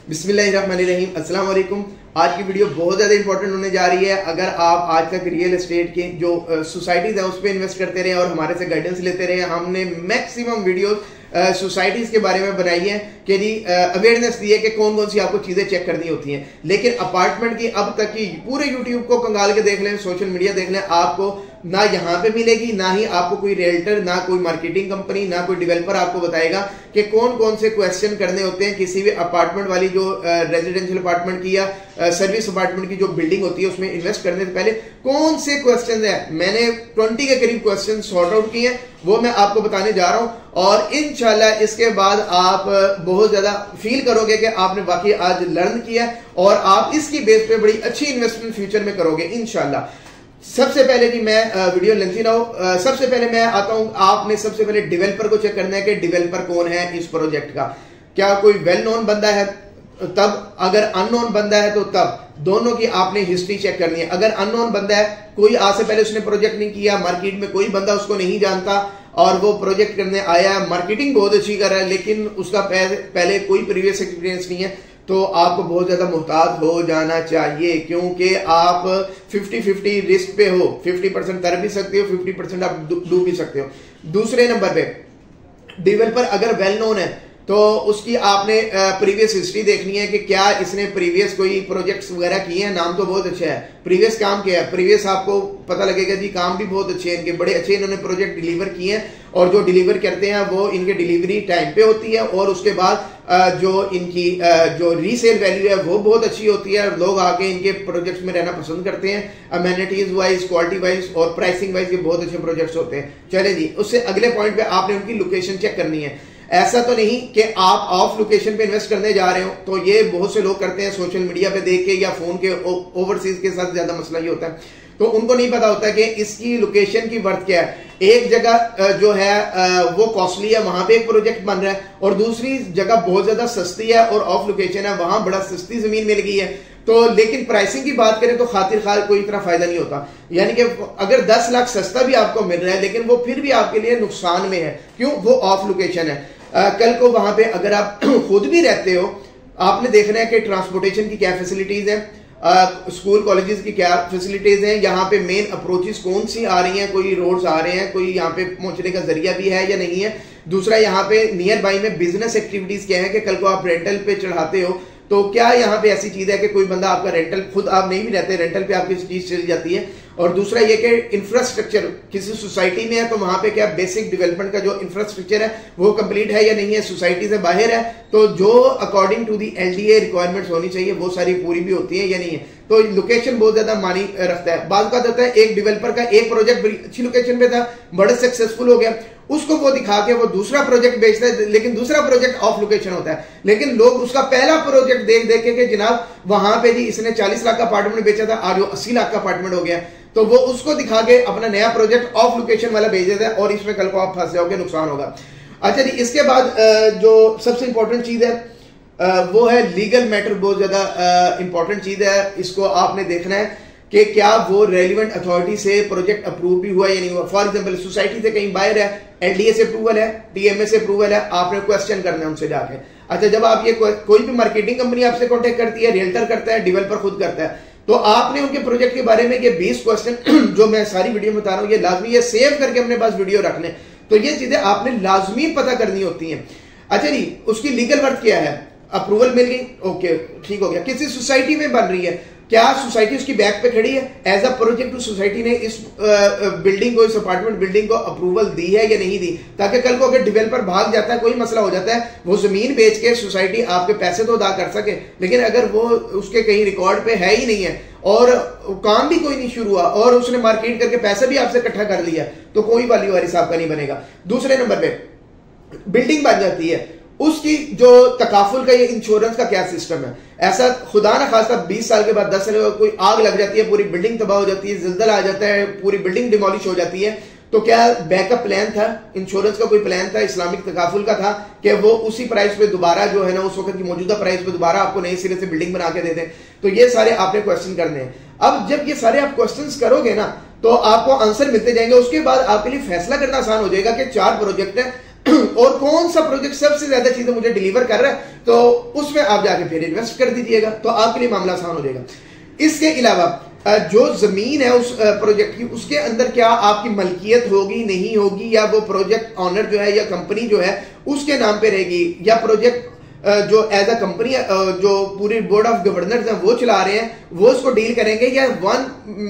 बिस्मिल्लाहिर्रहमानिर्रहीम, अस्सलाम वालेकुम। आज की वीडियो बहुत ज़्यादा इंपॉर्टेंट होने जा रही है। अगर आप आज तक रियल एस्टेट के जो सोसाइटीज़ हैं उस पर इन्वेस्ट करते रहे और हमारे से गाइडेंस लेते रहे, हमने मैक्सिमम वीडियोस सोसाइटीज़ के बारे में बनाई है कि जी अवेयरनेस दी है कि कौन कौन सी आपको चीज़ें चेक करनी होती हैं। लेकिन अपार्टमेंट की अब तक की पूरे यूट्यूब को कंगाल के देख लें, सोशल मीडिया देख लें, आपको ना यहाँ पे मिलेगी, ना ही आपको कोई रियल्टर, ना कोई मार्केटिंग कंपनी, ना कोई डेवलपर आपको बताएगा कि कौन कौन से क्वेश्चन करने होते हैं किसी भी अपार्टमेंट वाली जो रेजिडेंशियल अपार्टमेंट की या सर्विस अपार्टमेंट की जो बिल्डिंग होती है उसमें इन्वेस्ट करने से पहले कौन से क्वेश्चन है। मैंने 20 के करीब क्वेश्चन सॉर्ट आउट किए हैं, वो मैं आपको बताने जा रहा हूं और इंशाल्लाह इसके बाद आप बहुत ज्यादा फील करोगे कि आपने वाकई आज लर्न किया और आप इसकी बेस पे बड़ी अच्छी इन्वेस्टमेंट फ्यूचर में करोगे इंशाल्लाह। सबसे पहले जी मैं वीडियो लेंथी ना हो, सबसे पहले मैं आता हूं, आपने सबसे पहले डेवलपर को चेक करना है कि डेवलपर कौन है इस प्रोजेक्ट का। क्या कोई वेल नोन बंदा है तब, अगर अननोन बंदा है तो तब। दोनों की आपने हिस्ट्री चेक करनी है। अगर अननोन बंदा है, कोई आज से पहले उसने प्रोजेक्ट नहीं किया, मार्केट में कोई बंदा उसको नहीं जानता और वो प्रोजेक्ट करने आया है, मार्केटिंग बहुत अच्छी कर रहा है लेकिन उसका पहले कोई प्रीवियस एक्सपीरियंस नहीं है, तो आपको बहुत ज्यादा मुहतात हो जाना चाहिए क्योंकि आप 50-50 रिस्क पे हो। 50% तर भी सकते हो, 50% आप डूब भी सकते हो। दूसरे नंबर पे डेवलपर अगर वेल नोन है तो उसकी आपने प्रीवियस हिस्ट्री देखनी है कि क्या इसने प्रीवियस कोई प्रोजेक्ट्स वगैरह किए हैं। नाम तो बहुत अच्छा है, प्रीवियस काम किया है, प्रीवियस आपको पता लगेगा जी काम भी बहुत अच्छे हैं इनके, बड़े अच्छे इन्होंने प्रोजेक्ट डिलीवर किए हैं और जो डिलीवर करते हैं वो इनके डिलीवरी टाइम पे होती है और उसके बाद जो इनकी जो रीसेल वैल्यू है वो बहुत अच्छी होती है और लोग आके इनके प्रोजेक्ट्स में रहना पसंद करते हैं। अमेनिटीज वाइज, क्वालिटी वाइज और प्राइसिंग वाइज ये बहुत अच्छे प्रोजेक्ट्स होते हैं। चले जी, उससे अगले पॉइंट पे आपने उनकी लोकेशन चेक करनी है। ऐसा तो नहीं कि आप ऑफ लोकेशन पे इन्वेस्ट करने जा रहे हो, तो ये बहुत से लोग करते हैं सोशल मीडिया पे देख के या फोन के ओवरसीज के साथ ज्यादा मसला ये होता है, तो उनको नहीं पता होता कि इसकी लोकेशन की वर्थ क्या है। एक जगह जो है वो कॉस्टली है, वहां पे एक प्रोजेक्ट बन रहा है और दूसरी जगह बहुत ज्यादा सस्ती है और ऑफ लोकेशन है, वहां बड़ा सस्ती जमीन मिल गई है, तो लेकिन प्राइसिंग की बात करें तो खातिर खाल कोई इतना फायदा नहीं होता। यानी कि अगर 10 लाख सस्ता भी आपको मिल रहा है लेकिन वो फिर भी आपके लिए नुकसान में है, क्यों? वो ऑफ लोकेशन है। कल को वहां पे अगर आप खुद भी रहते हो, आपने देखना है कि ट्रांसपोर्टेशन की क्या फैसिलिटीज है, स्कूल कॉलेजेस की क्या फैसिलिटीज हैं, यहाँ पे मेन अप्रोचेस कौन सी आ रही हैं, कोई रोड्स आ रहे हैं, कोई यहाँ पे पहुंचने का जरिया भी है या नहीं है। दूसरा, यहाँ पे नियर बाई में बिजनेस एक्टिविटीज क्या है कि कल को आप रेंटल पे चढ़ाते हो तो क्या यहाँ पे ऐसी चीज है कि कोई बंदा आपका रेंटल, खुद आप नहीं भी रहते, रेंटल पे आपकी चीज चली जाती है। और दूसरा ये कि इंफ्रास्ट्रक्चर किसी सोसाइटी में है तो वहां पे क्या बेसिक डेवलपमेंट का जो इंफ्रास्ट्रक्चर है वो कंप्लीट है या नहीं है, सोसाइटी से बाहर है तो जो according to the LDA requirements होनी चाहिए वो सारी पूरी भी होती है या नहीं है। तो लोकेशन बहुत ज्यादा मानी रखता है। बात का होता है एक डेवलपर का एक प्रोजेक्ट बड़ी अच्छी लोकेशन पे था, बड़े सक्सेसफुल हो गया, उसको वो दिखा के वो दूसरा प्रोजेक्ट बेचता है लेकिन दूसरा प्रोजेक्ट ऑफ लोकेशन होता है, लेकिन लोग उसका पहला प्रोजेक्ट देख देख के जनाब वहां पे जी इसने 40 लाख का अपार्टमेंट बेचा था, आज वो 80 लाख का अपार्टमेंट हो गया, तो वो उसको दिखा के अपना नया प्रोजेक्ट ऑफ लोकेशन वाला भेज देता है और इसमें कल को आप फंस जाओगे, नुकसान होगा। अच्छा जी, इसके बाद जो सबसे इंपॉर्टेंट चीज है वो है लीगल मैटर। बहुत ज्यादा इंपॉर्टेंट चीज है, इसको आपने देखना है कि क्या वो रेलिवेंट अथॉरिटी से प्रोजेक्ट अप्रूव भी हुआ या नहीं हुआ। फॉर एग्जांपल सोसाइटी से कहीं बाहर है, एलडीए से अप्रूवल है, टीएमए से अप्रूवल है, आपने क्वेश्चन करना है उनसे जाके। अच्छा, जब आप ये कोई भी मार्केटिंग कंपनी आपसे कॉन्टेक्ट करती है, रियल्टर करता है, डेवलपर खुद करता है, तो आपने उनके प्रोजेक्ट के बारे में ये 20 क्वेश्चन जो मैं सारी वीडियो में बता रहा हूं, ये लाजमी, ये सेव करके अपने पास वीडियो रखने, तो ये चीजें आपने लाजमी पता करनी होती हैं। अच्छा जी, उसकी लीगल वर्थ क्या है, अप्रूवल मिल गई, ओके ठीक हो गया। किसी सोसाइटी में बन रही है, क्या सोसाइटी उसकी बैक पे खड़ी है, as a project to society ने इस बिल्डिंग को, इस अपार्टमेंट बिल्डिंग को अप्रूवल दी है या नहीं दी, ताकि कल को अगर डेवलपर भाग जाता है, कोई मसला हो जाता है, वो जमीन बेच के सोसाइटी आपके पैसे तो अदा कर सके, लेकिन अगर वो उसके कहीं रिकॉर्ड पे है ही नहीं है और काम भी कोई नहीं शुरू हुआ और उसने मार्केट करके पैसे भी आपसे इकट्ठा कर लिया, तो कोई वाली वारिस आपका नहीं बनेगा। दूसरे नंबर पे बिल्डिंग बन जाती है, उसकी जो तकाफुल का, ये इंश्योरेंस का क्या सिस्टम है। ऐसा खुदा ना खास्ता 20 साल के बाद, 10 साल के बाद कोई आग लग जाती है, पूरी बिल्डिंग तबाह हो जाती है, जिल्जला आ जाता है, पूरी बिल्डिंग डिमोलिश हो जाती है, तो क्या बैकअप प्लान था, इंश्योरेंस का कोई प्लान था, इस्लामिक तकाफुल का था कि वो उसी प्राइस पे दोबारा जो है ना, उस वक्त की मौजूदा प्राइस पे दोबारा आपको नए सिरे से बिल्डिंग बना के दे दें। तो ये सारे आपने क्वेश्चन करने हैं। अब जब ये सारे आप क्वेश्चंस करोगे ना तो आपको आंसर मिलते जाएंगे, उसके बाद आपके लिए फैसला करना आसान हो जाएगा कि 4 प्रोजेक्ट है और कौन सा प्रोजेक्ट सबसे ज्यादा चीजें मुझे डिलीवर कर रहा है, तो उसमें आप जाके फिर इन्वेस्ट कर दीजिएगा, तो आपके लिए मामला आसान हो जाएगा। इसके अलावा जो जमीन है उस प्रोजेक्ट की, उसके अंदर क्या आपकी मलकियत होगी नहीं होगी, या वो प्रोजेक्ट ऑनर जो है या कंपनी जो है उसके नाम पे रहेगी, या प्रोजेक्ट जो एज अ कंपनी जो पूरी बोर्ड ऑफ गवर्नर्स हैं वो चला रहे हैं वो उसको डील करेंगे, या वन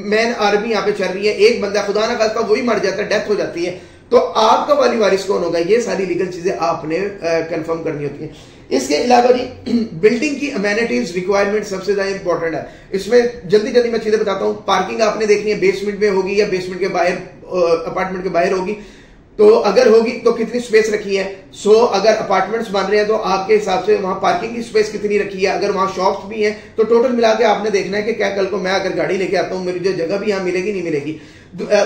मैन आर्मी यहाँ पे चल रही है, एक बंदा खुदा ना खास्ता वही मर जाता है, डेथ हो जाती है, तो आपका वाली वारिस कौन होगा, ये सारी लीगल चीजें आपने कंफर्म करनी होती है। इसके अलावा जी बिल्डिंग की अमेनिटीज रिक्वायरमेंट सबसे ज्यादा इंपॉर्टेंट है। इसमें जल्दी जल्दी मैं चीजें बताता हूं। पार्किंग आपने देखनी है बेसमेंट में होगी या बेसमेंट के बाहर, अपार्टमेंट के बाहर होगी, तो अगर होगी तो कितनी स्पेस रखी है। अगर अपार्टमेंट्स बन रहे हैं तो आपके हिसाब से वहां पार्किंग की स्पेस कितनी रखी है, अगर वहां शॉप्स भी हैं तो टोटल मिला के आपने देखना है कि क्या कल को मैं अगर गाड़ी लेके आता हूं मेरी जो जगह भी यहां मिलेगी नहीं मिलेगी।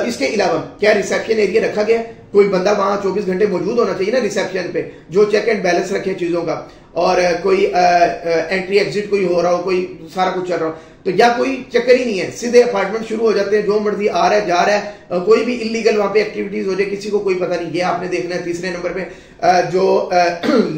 इसके अलावा क्या रिसेप्शन एरिया रखा गया, कोई बंदा वहां 24 घंटे मौजूद होना चाहिए ना रिसेप्शन पे, जो चेक एंड बैलेंस रखे चीजों का, और कोई एंट्री एग्जिट कोई हो रहा हो, कोई सारा कुछ चल रहा हो, तो या कोई चक्कर ही नहीं है, सीधे अपार्टमेंट शुरू हो जाते हैं, जो मर्जी आ रहा है जा रहा है, कोई भी इलीगल वहां पे एक्टिविटीज हो जाए किसी को कोई पता नहीं, ये आपने देखना है। तीसरे नंबर पे जो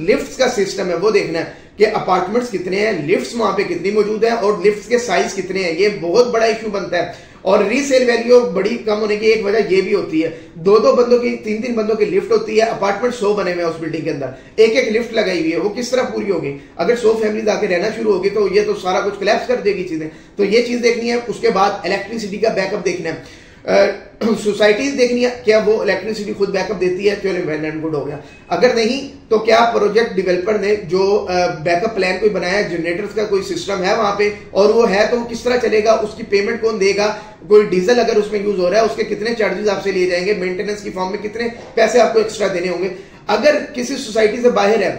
लिफ्ट्स का सिस्टम है वो देखना है कि अपार्टमेंट्स कितने हैं, लिफ्ट्स वहां पे कितनी मौजूद है और लिफ्ट्स के साइज कितने हैं, ये बहुत बड़ा इश्यू बनता है। और रीसेल वैल्यू बड़ी कम होने की एक वजह ये भी होती है, दो दो बंदों की, तीन तीन बंदों की लिफ्ट होती है, अपार्टमेंट 100 बने हुए हैं उस बिल्डिंग के अंदर, एक एक लिफ्ट लगाई हुई है, वो किस तरह पूरी होगी। अगर 100 फैमिली आके रहना शुरू होगी तो ये तो सारा कुछ कोलैप्स कर देगी चीजें, तो ये चीज देखनी है। उसके बाद इलेक्ट्रिसिटी का बैकअप देखना है, सोसाइटीज देखनी है क्या वो इलेक्ट्रिसिटी खुद बैकअप देती है, चलो वेल एंड गुड हो गया। अगर नहीं तो क्या प्रोजेक्ट डेवलपर ने जो बैकअप प्लान कोई बनाया है, जनरेटर्स का कोई सिस्टम है वहां पे, और वो है तो वो किस तरह चलेगा, उसकी पेमेंट कौन देगा, कोई डीजल अगर उसमें यूज हो रहा है उसके कितने चार्जेस आपसे लिए जाएंगे, मेंटेनेंस की फॉर्म में कितने पैसे आपको एक्स्ट्रा देने होंगे। अगर किसी सोसाइटी से बाहर है,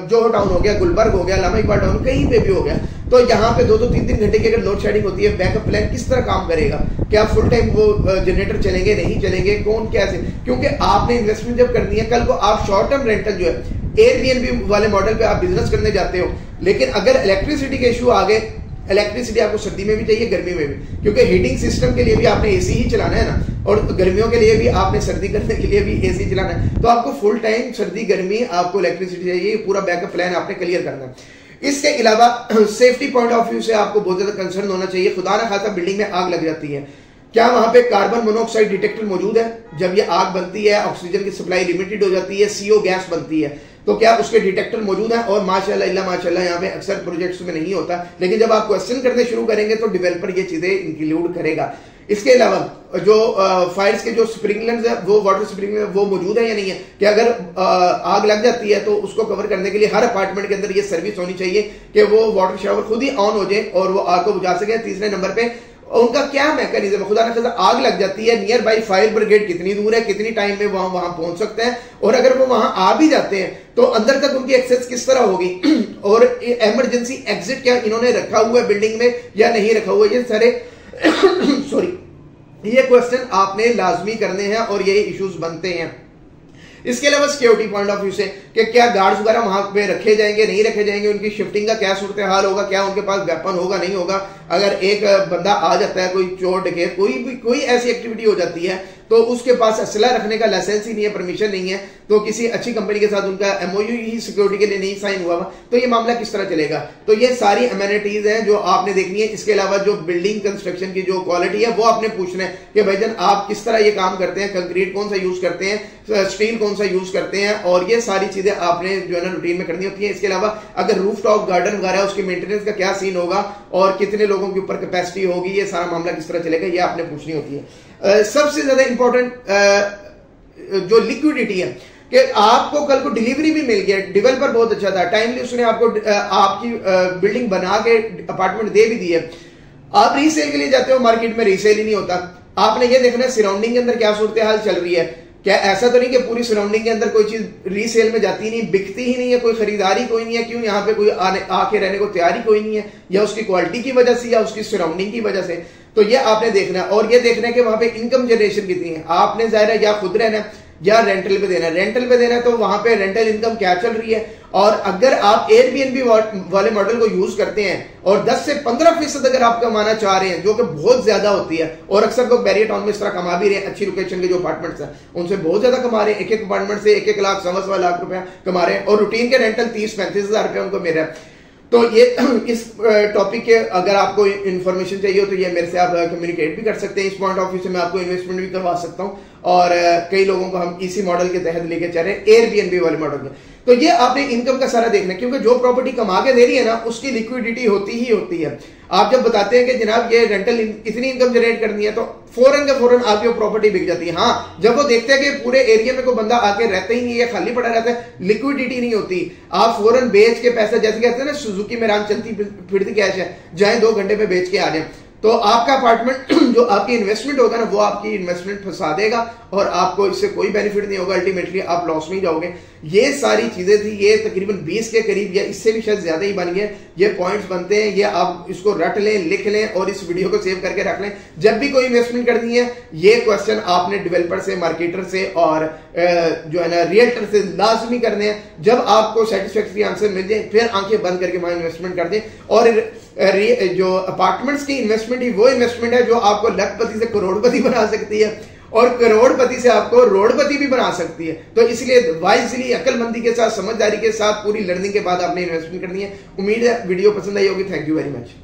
जोहर टाउन हो गया, गुलबर्ग हो गया, लामा इकबाल टाउन, कहीं पे भी हो गया, तो यहाँ पे 2-2 3-3 घंटे की अगर लोड शेडिंग होती है, बैकअप प्लान किस तरह काम करेगा, क्या फुल टाइम वो जनरेटर चलेंगे नहीं चलेंगे, कौन कैसे, क्योंकि आपने इन्वेस्टमेंट जब करनी है, कल को आप शॉर्ट टर्म रेंटल जो है एयरबीएनबी वाले मॉडल पे आप बिजनेस करने जाते हो, लेकिन अगर इलेक्ट्रिसिटी के इशू आ गए, इलेक्ट्रिसिटी आपको सर्दी में भी चाहिए गर्मी में भी, क्योंकि हीटिंग सिस्टम के लिए भी आपने एसी ही चलाना है ना, और गर्मियों के लिए भी आपने सर्दी करने के लिए भी एसी चलाना है, तो आपको फुल टाइम सर्दी गर्मी आपको इलेक्ट्रिसिटी चाहिए, पूरा बैकअप प्लान आपने क्लियर करना है। इसके अलावा सेफ्टी पॉइंट ऑफ व्यू से आपको बहुत ज्यादा कंसर्न होना चाहिए। खुदा ना खासा बिल्डिंग में आग लग जाती है, क्या वहां पे कार्बन मोनोऑक्साइड डिटेक्टर मौजूद है, जब ये आग बनती है ऑक्सीजन की सप्लाई लिमिटेड हो जाती है, CO गैस बनती है, तो क्या उसके डिटेक्टर मौजूद है। और माशाल्लाह इल्ला माशाल्लाह यहाँ पे अक्सर प्रोजेक्ट्स में नहीं होता, लेकिन जब आप क्वेश्चन करने शुरू करेंगे तो डेवलपर ये चीजें इंक्लूड करेगा। इसके अलावा जो फायर्स के जो स्प्रिंकलर्स है, वो वाटर स्प्रिंकलर वो मौजूद है या नहीं है, कि अगर आग लग जाती है तो उसको कवर करने के लिए हर अपार्टमेंट के अंदर ये सर्विस होनी चाहिए कि वो वाटर शावर खुद ही ऑन हो जाए और वो आग को बुझा सके। तीसरे नंबर पे उनका क्या मैकेनिज्म, खुदा न खास्ता आग लग जाती है, नियर बाई फायर ब्रिगेड कितनी दूर है, कितनी टाइम में वहां पहुंच सकते हैं, और अगर वो वहां आ भी जाते हैं तो अंदर तक उनकी एक्सेस किस तरह होगी, और इमरजेंसी एग्जिट क्या इन्होंने रखा हुआ है बिल्डिंग में या नहीं रखा हुआ, ये सारे सॉरी ये क्वेश्चन आपने लाजमी करने हैं और ये इश्यूज बनते हैं। इसके अलावा सिक्योरिटी पॉइंट ऑफ व्यू से कि क्या गार्ड्स वगैरह वहां पे रखे जाएंगे नहीं रखे जाएंगे, उनकी शिफ्टिंग का क्या सूरत हाल होगा, क्या उनके पास वेपन होगा नहीं होगा, अगर एक बंदा आ जाता है, कोई चोर डकैत कोई ऐसी एक्टिविटी हो जाती है तो उसके पास असला रखने का लाइसेंस ही नहीं है, परमिशन नहीं है, तो किसी अच्छी कंपनी के साथ उनका MOU ही सिक्योरिटी के लिए नहीं साइन हुआ, तो ये मामला किस तरह चलेगा। तो ये सारी अमेनिटीज हैं जो आपने देखनी है। इसके अलावा जो बिल्डिंग कंस्ट्रक्शन की जो क्वालिटी है वो आपने पूछना है कि भाईजान आप किस तरह ये काम करते हैं, कंक्रीट कौन सा यूज करते हैं, स्टील कौन सा यूज करते हैं, और ये सारी चीजें आपने जो है ना रूटीन में करनी होती है। इसके अलावा अगर रूफ टॉप गार्डन वगैरह उसकी मेंटेनेंस का क्या सीन होगा और कितने लोगों के ऊपर कैपेसिटी होगी, ये सारा मामला किस तरह चलेगा, ये आपने पूछनी होती है। सबसे ज्यादा इंपॉर्टेंट जो लिक्विडिटी है कि आपको कल को डिलीवरी भी मिल गया, डेवलपर बहुत अच्छा था, टाइमली उसने आपको आपकी बिल्डिंग बना के अपार्टमेंट दे भी दिया, आप रीसेल के लिए जाते हो मार्केट में रीसेल ही नहीं होता। आपने ये देखना है सराउंडिंग के अंदर क्या सूरत हाल चल रही है, क्या ऐसा तो नहीं कि पूरी सराउंडिंग के अंदर कोई चीज रीसेल में जाती नहीं, बिकती ही नहीं है, कोई खरीदारी कोई नहीं है, क्यों यहाँ पे कोई आके रहने को तैयारी कोई नहीं है, या उसकी क्वालिटी की वजह से या उसकी सराउंडिंग की वजह से। तो ये आपने देखना है, और ये देखना है कि वहां पे इनकम जनरेशन कितनी है। आपने जाहिर है या खुद रहना या रेंटल पे देना है। रेंटल पे देना है तो वहां पे रेंटल इनकम क्या चल रही है, और अगर आप एयरबीएनबी वाले मॉडल को यूज करते हैं और 10 से 15% अगर आप कमाना चाह रहे हैं, जो कि बहुत ज्यादा होती है, और अक्सर लोग बैरियर टाउन में इस तरह कमा भी रहे हैं, अच्छी लोकेशन के जो अपार्टमेंट्स हैं उनसे बहुत ज्यादा कमा रहे हैं, एक अपार्टमेंट से 1-1 लाख 1.25 लाख रुपया कमा रहे हैं, और रूटीन के रेंटल 30-35 हजार रुपया उनको मिल रहा है। तो ये इस टॉपिक के अगर आपको इंफॉर्मेशन चाहिए हो तो ये मेरे से आप कम्युनिकेट भी कर सकते हैं। इस पॉइंट ऑफ व्यू से मैं आपको इन्वेस्टमेंट भी करवा सकता हूं, और कई लोगों को हम इसी मॉडल के तहत लेके चल रहे हैं, एयरबीएनबी वाले मॉडल में। तो ये आपने इनकम का सारा देखना, क्योंकि जो प्रॉपर्टी कमा के दे रही है ना उसकी लिक्विडिटी होती ही होती है। आप जब बताते हैं कि जनाब ये रेंटल इतनी इनकम जनरेट करनी है, तो फौरन के फौरन आपकी प्रॉपर्टी बिक जाती है। हाँ, जब वो देखते हैं कि पूरे एरिया में कोई बंदा आके रहता ही नहीं है, खाली पड़ा रहता है, लिक्विडिटी नहीं होती, आप फौरन बेच के पैसा, जैसे कहते हैं ना सुजुकी में राम चलती फिरती कैश है, जाए 2 घंटे में बेच के आ जाए, तो आपका अपार्टमेंट जो आपकी इन्वेस्टमेंट होगा ना वो आपकी इन्वेस्टमेंट फंसा देगा और आपको इससे कोई बेनिफिट नहीं होगा, अल्टीमेटली आप लॉस में जाओगे। ये सारी चीजें थी, ये तकरीबन 20 के करीब या इससे भी शायद ज्यादा ही बन गए ये पॉइंट्स बनते हैं। ये आप इसको रट लें, लिख लें और इस वीडियो को सेव करके रख लें। जब भी कोई इन्वेस्टमेंट करनी है ये क्वेश्चन आपने डेवलपर से, मार्केटर से और जो है ना रियल्टर से लाजमी करने हैं। जब आपको सेटिस्फैक्टरी आंसर मिल जाए फिर आंखें बंद करके वहां इन्वेस्टमेंट कर दें। और जो अपार्टमेंट्स की इन्वेस्टमेंट ही वो इन्वेस्टमेंट है जो आपको लखपति से करोड़पति बना सकती है और करोड़पति से आपको रोडपति भी बना सकती है। तो इसलिए वाइजली, अक्लमंदी के साथ, समझदारी के साथ, पूरी लर्निंग के बाद आपने इन्वेस्टमेंट करनी है। उम्मीद है वीडियो पसंद आई होगी। Thank you very much.